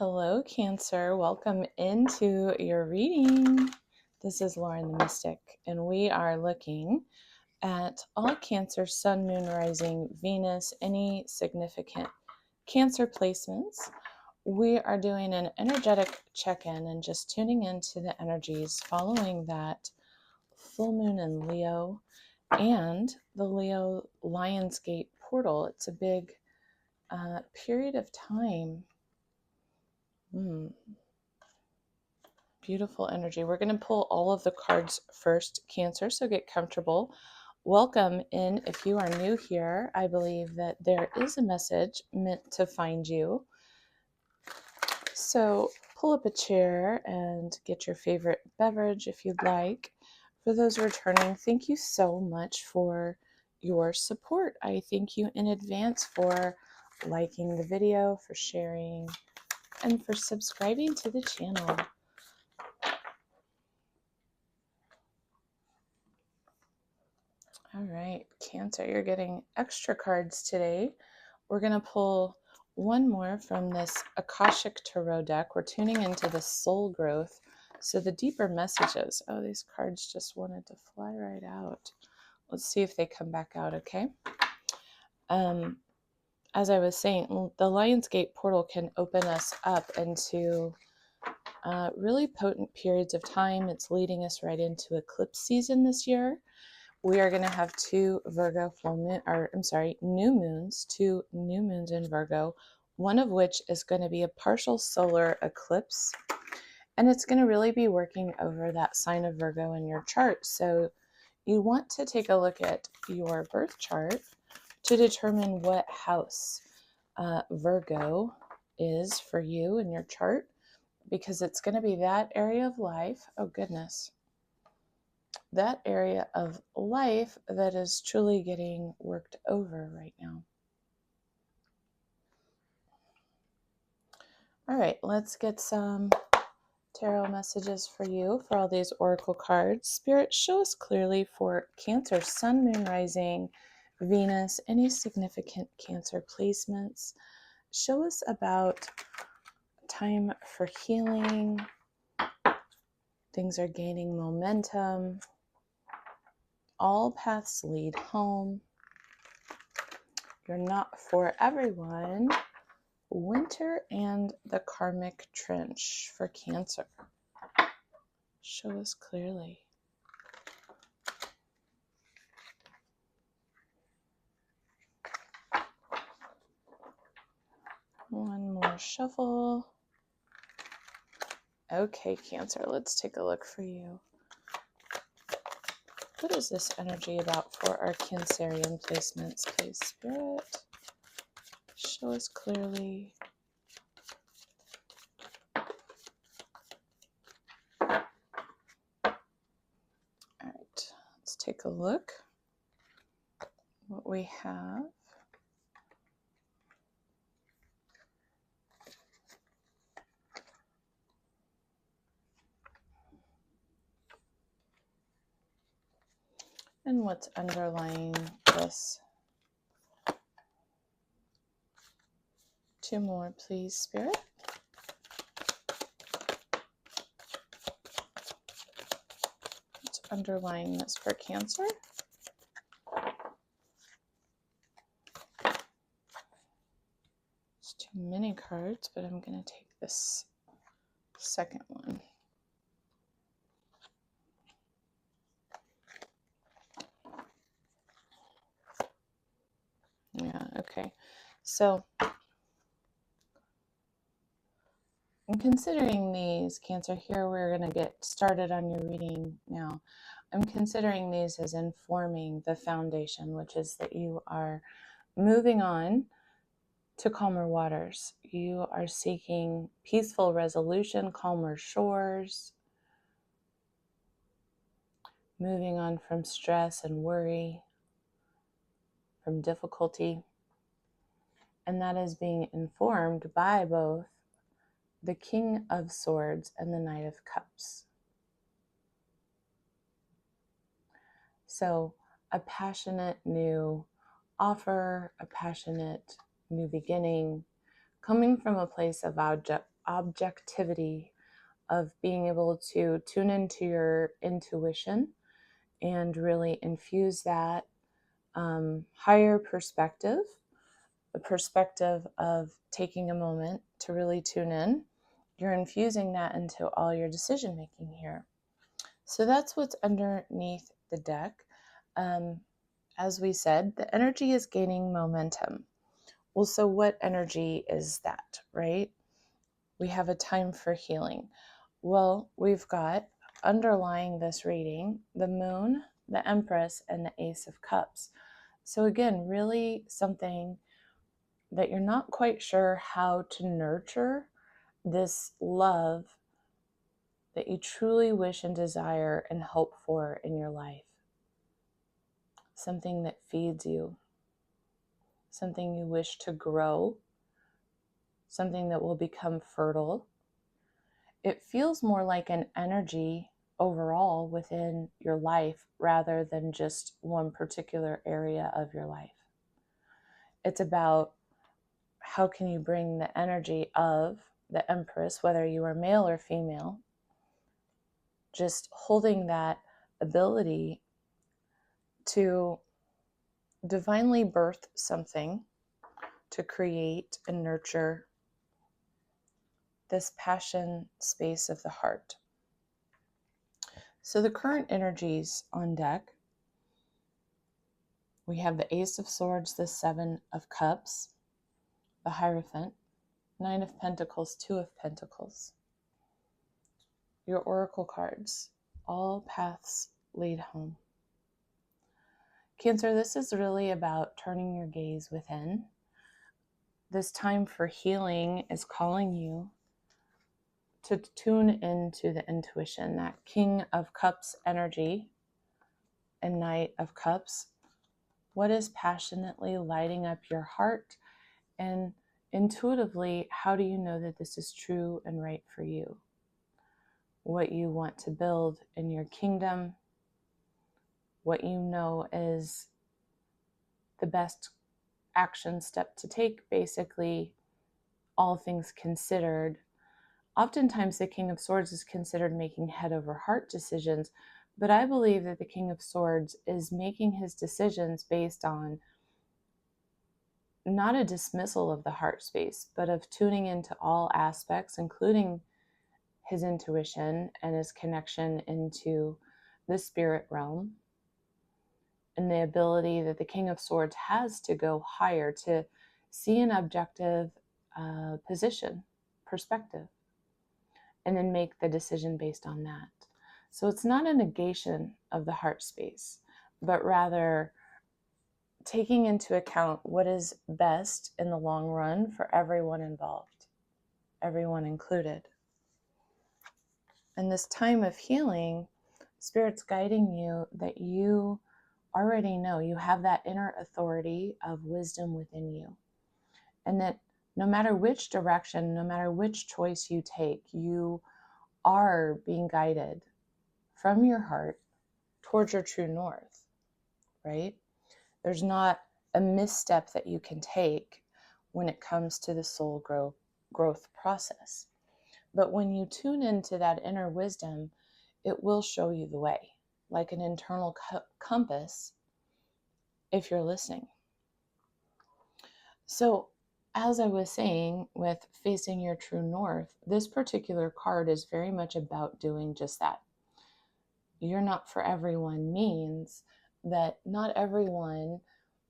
Hello, Cancer. Welcome into your reading. This is Lauren the Mystic, and we are looking at all Cancer, Sun, Moon, Rising, Venus, any significant Cancer placements. We are doing an energetic check-in and just tuning into the energies following that full moon in Leo and the Leo Lionsgate portal. It's a big period of time. Beautiful energy. We're going to pull all of the cards first, Cancer, so get comfortable. Welcome in. If you are new here, I believe that there is a message meant to find you. So pull up a chair and get your favorite beverage if you'd like. For those returning, thank you so much for your support. I thank you in advance for liking the video, for sharing, and for subscribing to the channel. All right, Cancer, you're getting extra cards today. We're going to pull one more from this Akashic Tarot deck. We're tuning into the soul growth. So the deeper messages. Oh, these cards just wanted to fly right out. Let's see if they come back out, okay? As I was saying, the Lionsgate portal can open us up into really potent periods of time. It's leading us right into eclipse season this year. We are going to have two new moons, two new moons in Virgo, one of which is going to be a partial solar eclipse. And it's going to really be working over that sign of Virgo in your chart. So you want to take a look at your birth chart to determine what house Virgo is for you in your chart, because it's going to be that area of life. Oh, goodness. That area of life that is truly getting worked over right now. All right, let's get some tarot messages for you for all these oracle cards. Spirit, show us clearly for Cancer, Sun, Moon, Rising, Venus, any significant Cancer placements. Show us about time for healing. Things are gaining momentum. All paths lead home. You're not for everyone. Winter and the karmic trench for Cancer. Show us clearly. One more shuffle. Okay, Cancer, let's take a look for you. What is this energy about for our Cancerian placements, please, Spirit? Show us clearly. All right, let's take a look what we have. And what's underlying this? Two more, please, Spirit. What's underlying this for Cancer? It's too many cards, but I'm going to take this second one. Yeah, okay. So I'm considering these, Cancer, here we're going to get started on your reading now. I'm considering these as informing the foundation, which is that you are moving on to calmer waters. You are seeking peaceful resolution, calmer shores, moving on from stress and worry, from difficulty. And that is being informed by both the King of Swords and the Knight of Cups. So a passionate new offer, a passionate new beginning, coming from a place of objectivity of being able to tune into your intuition and really infuse that higher perspective, the perspective of taking a moment to really tune in. You're infusing that into all your decision making here. So that's what's underneath the deck. As we said, the energy is gaining momentum. Well, so what energy is that, right? We have a time for healing. Well, we've got underlying this reading, the moon, the Empress, and the Ace of Cups. So again, really something that you're not quite sure how to nurture, this love that you truly wish and desire and hope for in your life. Something that feeds you, something you wish to grow, something that will become fertile. It feels more like an energy overall within your life rather than just one particular area of your life. It's about how can you bring the energy of the Empress, whether you are male or female, just holding that ability to divinely birth something, to create and nurture this passion space of the heart. So the current energies on deck, we have the Ace of Swords, the Seven of Cups, the Hierophant, Nine of Pentacles, Two of Pentacles. Your oracle cards, all paths lead home. Cancer, this is really about turning your gaze within. This time for healing is calling you to tune into the intuition, that King of Cups energy and Knight of Cups. What is passionately lighting up your heart? And intuitively, how do you know that this is true and right for you? What you want to build in your kingdom, what you know is the best action step to take, basically, all things considered. Oftentimes the King of Swords is considered making head over heart decisions, but I believe that the King of Swords is making his decisions based on not a dismissal of the heart space, but of tuning into all aspects, including his intuition and his connection into the spirit realm, and the ability that the King of Swords has to go higher, to see an objective position, perspective, and then make the decision based on that. So it's not a negation of the heart space, but rather taking into account what is best in the long run for everyone involved, everyone included. And this time of healing, Spirit's guiding you that you already know, you have that inner authority of wisdom within you. And that no matter which direction, no matter which choice you take, you are being guided from your heart towards your true north, right? There's not a misstep that you can take when it comes to the soul growth process. But when you tune into that inner wisdom, it will show you the way, like an internal compass, if you're listening. So, as I was saying, with facing your true north, this particular card is very much about doing just that. You're not for everyone means that not everyone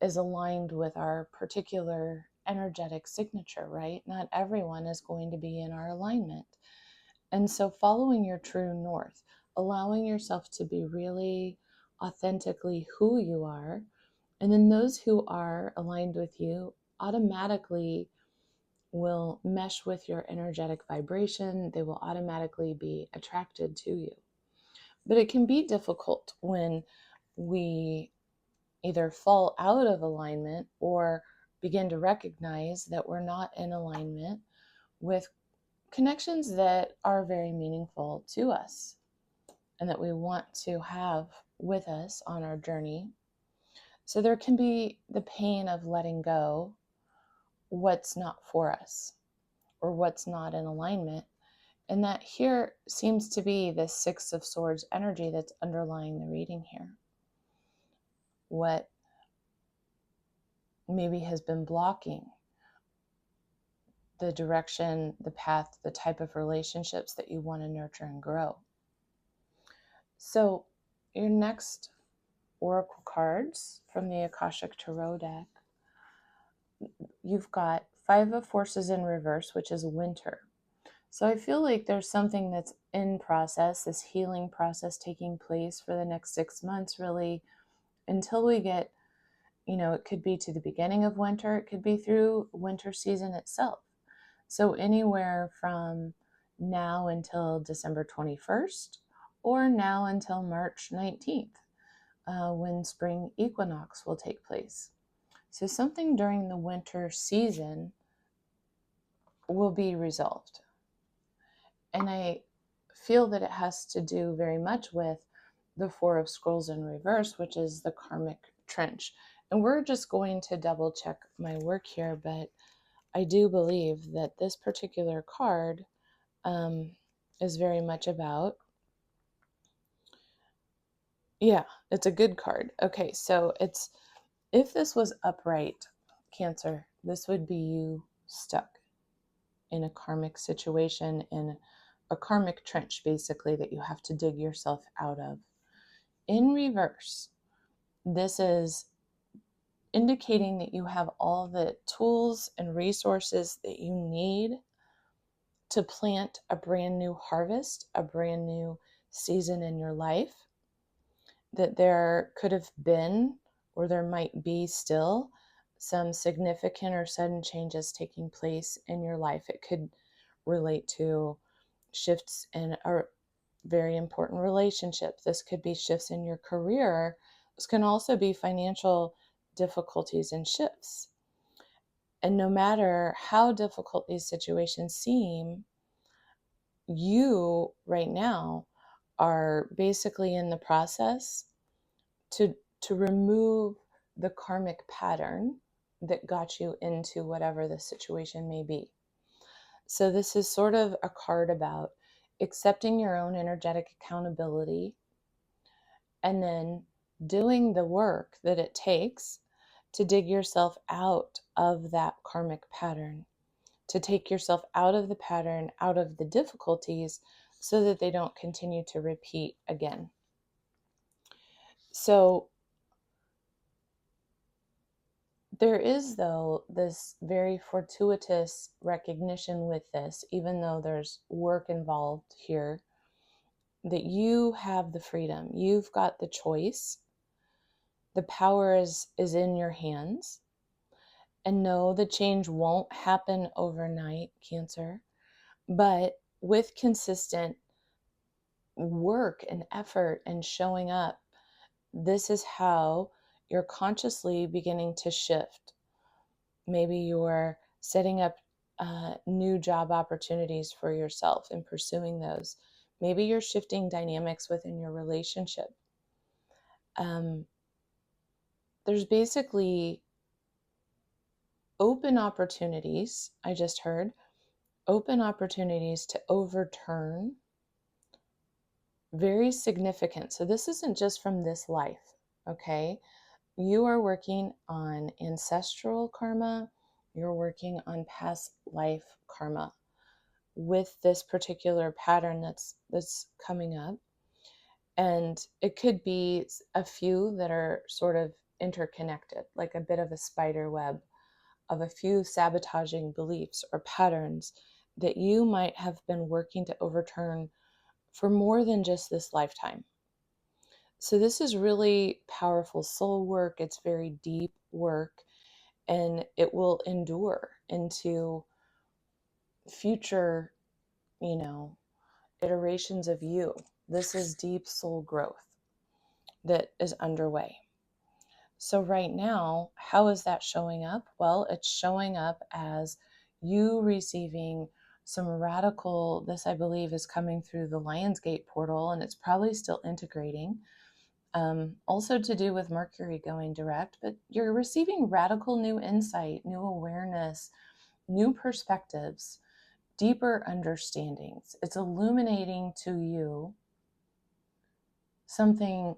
is aligned with our particular energetic signature, right? Not everyone is going to be in our alignment. And so following your true north, allowing yourself to be really authentically who you are, and then those who are aligned with you automatically will mesh with your energetic vibration. They will automatically be attracted to you. But it can be difficult when we either fall out of alignment or begin to recognize that we're not in alignment with connections that are very meaningful to us and that we want to have with us on our journey. So there can be the pain of letting go what's not for us, or what's not in alignment. And that here seems to be the Six of Swords energy that's underlying the reading here. What maybe has been blocking the direction, the path, the type of relationships that you want to nurture and grow. So your next oracle cards from the Akashic Tarot deck, you've got Five of Forces in reverse, which is winter. So I feel like there's something that's in process, this healing process taking place for the next 6 months, really, until we get, it could be to the beginning of winter, it could be through winter season itself. So anywhere from now until December 21st, or now until March 19th, when spring equinox will take place. So something during the winter season will be resolved. And I feel that it has to do very much with the Four of Scrolls in reverse, which is the karmic trench. And we're just going to double check my work here, but I do believe that this particular card is very much about, it's a good card. Okay, so it's, if this was upright, Cancer, this would be you stuck in a karmic situation, in a karmic trench, basically, that you have to dig yourself out of. In reverse, this is indicating that you have all the tools and resources that you need to plant a brand new harvest, a brand new season in your life, that there could have been, or there might be still, some significant or sudden changes taking place in your life. It could relate to shifts in a very important relationship. This could be shifts in your career. This can also be financial difficulties and shifts. And no matter how difficult these situations seem, you right now are basically in the process to remove the karmic pattern that got you into whatever the situation may be. So this is sort of a card about accepting your own energetic accountability and then doing the work that it takes to dig yourself out of that karmic pattern, to take yourself out of the pattern, out of the difficulties, so that they don't continue to repeat again. So there is, though, this very fortuitous recognition with this, even though there's work involved here, that you have the freedom. You've got the choice. The power is in your hands. And no, the change won't happen overnight, Cancer. But with consistent work and effort and showing up, this is how you're consciously beginning to shift. Maybe you're setting up new job opportunities for yourself and pursuing those. Maybe you're shifting dynamics within your relationship. There's basically open opportunities, I just heard, open opportunities to overturn very significant. So this isn't just from this life, okay? You are working on ancestral karma. You're working on past life karma with this particular pattern that's coming up. And it could be a few that are sort of interconnected, like a bit of a spider web of a few sabotaging beliefs or patterns that you might have been working to overturn for more than just this lifetime. So this is really powerful soul work. It's very deep work, and it will endure into future, iterations of you. This is deep soul growth that is underway. So right now, how is that showing up? Well, it's showing up as you receiving some radical, this I believe is coming through the Lionsgate portal, and it's probably still integrating. Also to do with Mercury going direct, but you're receiving radical new insight, new awareness, new perspectives, deeper understandings. It's illuminating to you something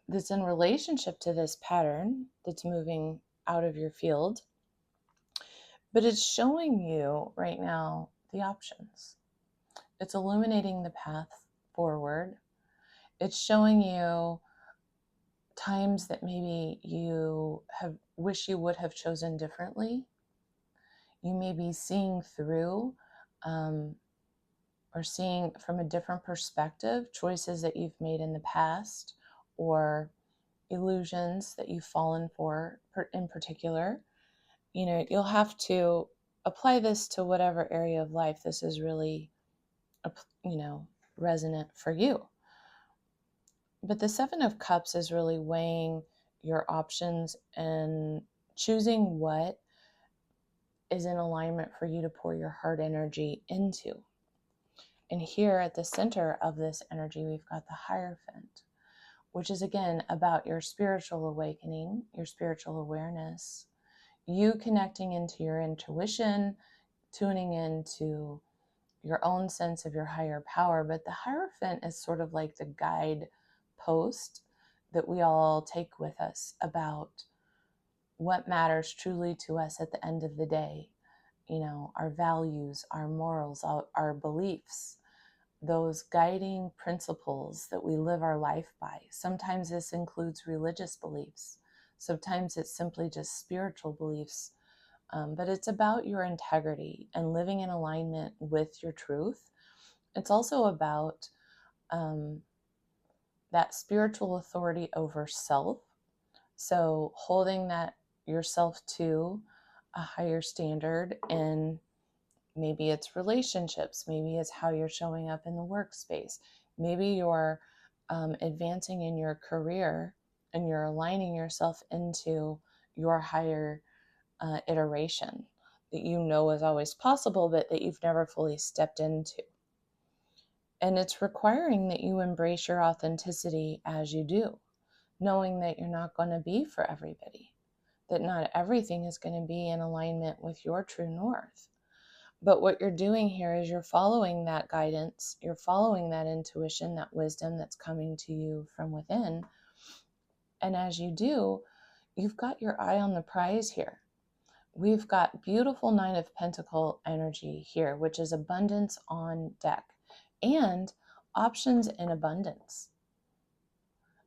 that's in relationship to this pattern that's moving out of your field, but it's showing you right now the options. It's illuminating the path forward. It's showing you times that maybe you have wish you would have chosen differently. You may be seeing through or seeing from a different perspective choices that you've made in the past, or illusions that you've fallen for in particular. You know, you'll have to apply this to whatever area of life this is really, you know, resonant for you. But the Seven of Cups is really weighing your options and choosing what is in alignment for you to pour your heart energy into. And here at the center of this energy, we've got the Hierophant, which is again about your spiritual awakening, your spiritual awareness, you connecting into your intuition, tuning into your own sense of your higher power. But the Hierophant is sort of like the guide post that we all take with us about what matters truly to us at the end of the day. You know, our values, our morals, our beliefs, those guiding principles that we live our life by. Sometimes this includes religious beliefs. Sometimes it's simply just spiritual beliefs. But it's about your integrity and living in alignment with your truth. It's also about that spiritual authority over self. So holding that yourself to a higher standard, and maybe it's relationships, maybe it's how you're showing up in the workspace, maybe you're advancing in your career and you're aligning yourself into your higher iteration that you know is always possible, but that you've never fully stepped into. And it's requiring that you embrace your authenticity as you do, knowing that you're not going to be for everybody, that not everything is going to be in alignment with your true north. But what you're doing here is you're following that guidance, you're following that intuition, that wisdom that's coming to you from within. And as you do, you've got your eye on the prize here. We've got beautiful Nine of Pentacle energy here, which is abundance on deck and options in abundance.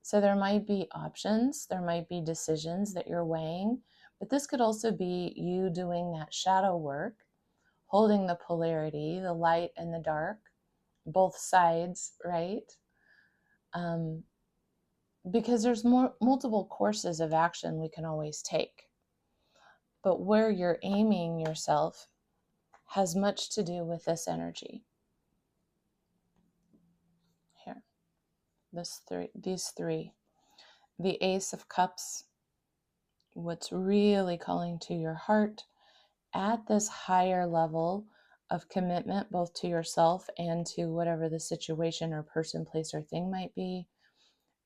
So there might be options, there might be decisions that you're weighing, but this could also be you doing that shadow work, holding the polarity, the light and the dark, both sides, right? Because there's multiple courses of action we can always take. But where you're aiming yourself has much to do with this energy. Here, these three. The Ace of Cups, what's really calling to your heart at this higher level of commitment, both to yourself and to whatever the situation or person, place, or thing might be.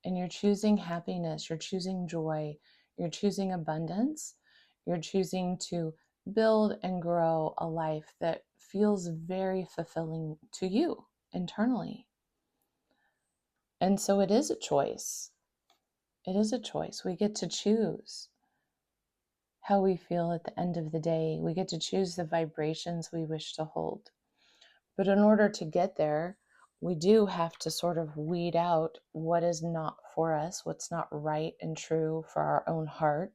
And you're choosing happiness, you're choosing joy, you're choosing abundance, you're choosing to build and grow a life that feels very fulfilling to you internally. And so it is a choice. It is a choice. We get to choose how we feel at the end of the day. We get to choose the vibrations we wish to hold. But in order to get there, we do have to sort of weed out what is not for us, what's not right and true for our own heart.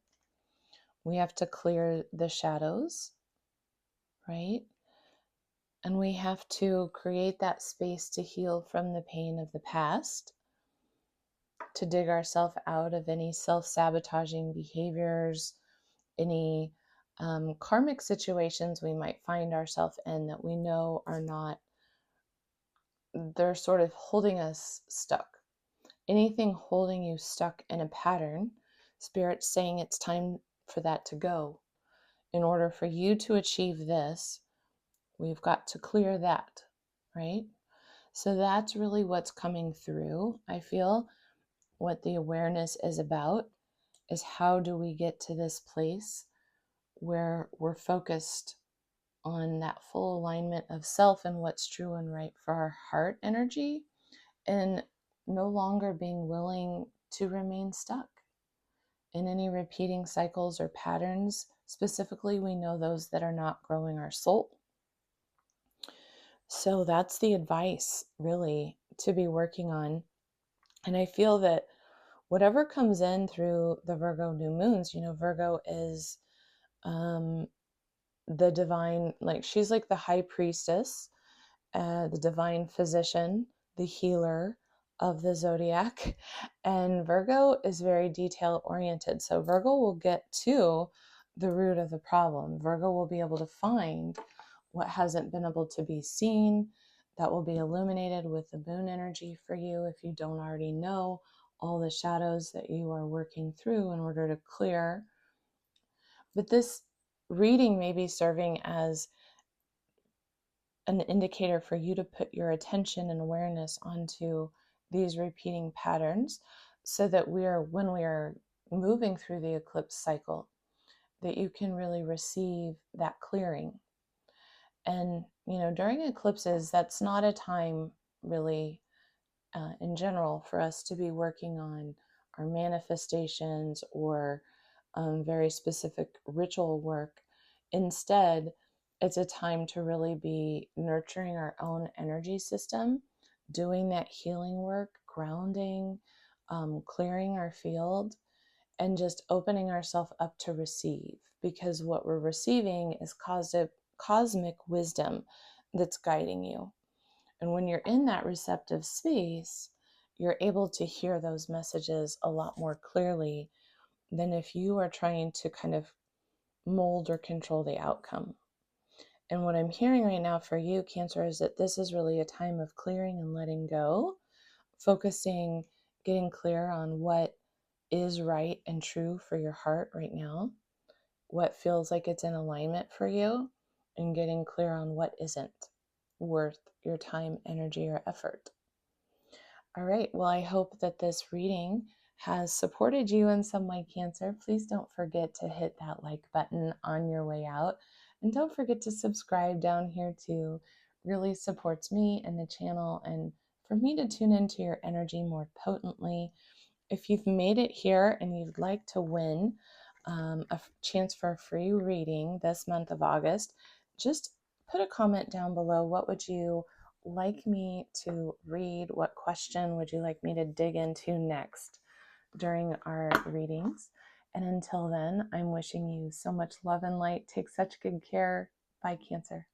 We have to clear the shadows, right? And we have to create that space to heal from the pain of the past, to dig ourselves out of any self-sabotaging behaviors, any karmic situations we might find ourselves in that we know are not, they're sort of holding us stuck. Anything holding you stuck in a pattern, Spirit's saying it's time for that to go. In order for you to achieve this, we've got to clear that, right? So that's really what's coming through. I feel what the awareness is about is how do we get to this place where we're focused on that full alignment of self and what's true and right for our heart energy, and no longer being willing to remain stuck in any repeating cycles or patterns. Specifically, we know those that are not growing our soul. So that's the advice really to be working on. And I feel that whatever comes in through the Virgo new moons, Virgo is the divine, like she's like the high priestess, the divine physician, the healer of the zodiac. And Virgo is very detail oriented. So Virgo will get to the root of the problem. Virgo will be able to find what hasn't been able to be seen, that will be illuminated with the moon energy for you if you don't already know all the shadows that you are working through in order to clear. But this reading may be serving as an indicator for you to put your attention and awareness onto these repeating patterns, so that when we are moving through the eclipse cycle, that you can really receive that clearing. And during eclipses, that's not a time really in general for us to be working on our manifestations or very specific ritual work. Instead, it's a time to really be nurturing our own energy system, doing that healing work, grounding, clearing our field, and just opening ourselves up to receive. Because what we're receiving is cosmic wisdom that's guiding you. And when you're in that receptive space, you're able to hear those messages a lot more clearly than if you are trying to kind of mold or control the outcome. And what I'm hearing right now for you, Cancer, is that this is really a time of clearing and letting go, focusing, getting clear on what is right and true for your heart right now, what feels like it's in alignment for you, and getting clear on what isn't worth your time, energy, or effort. All right, well, I hope that this reading has supported you in some way, Cancer. Please don't forget to hit that like button on your way out. And don't forget to subscribe down here too. Really supports me and the channel, and for me to tune into your energy more potently. If you've made it here and you'd like to win a chance for a free reading this month of August, just put a comment down below. What would you like me to read? What question would you like me to dig into next during our readings? And until then, I'm wishing you so much love and light. Take such good care. Bye, Cancer.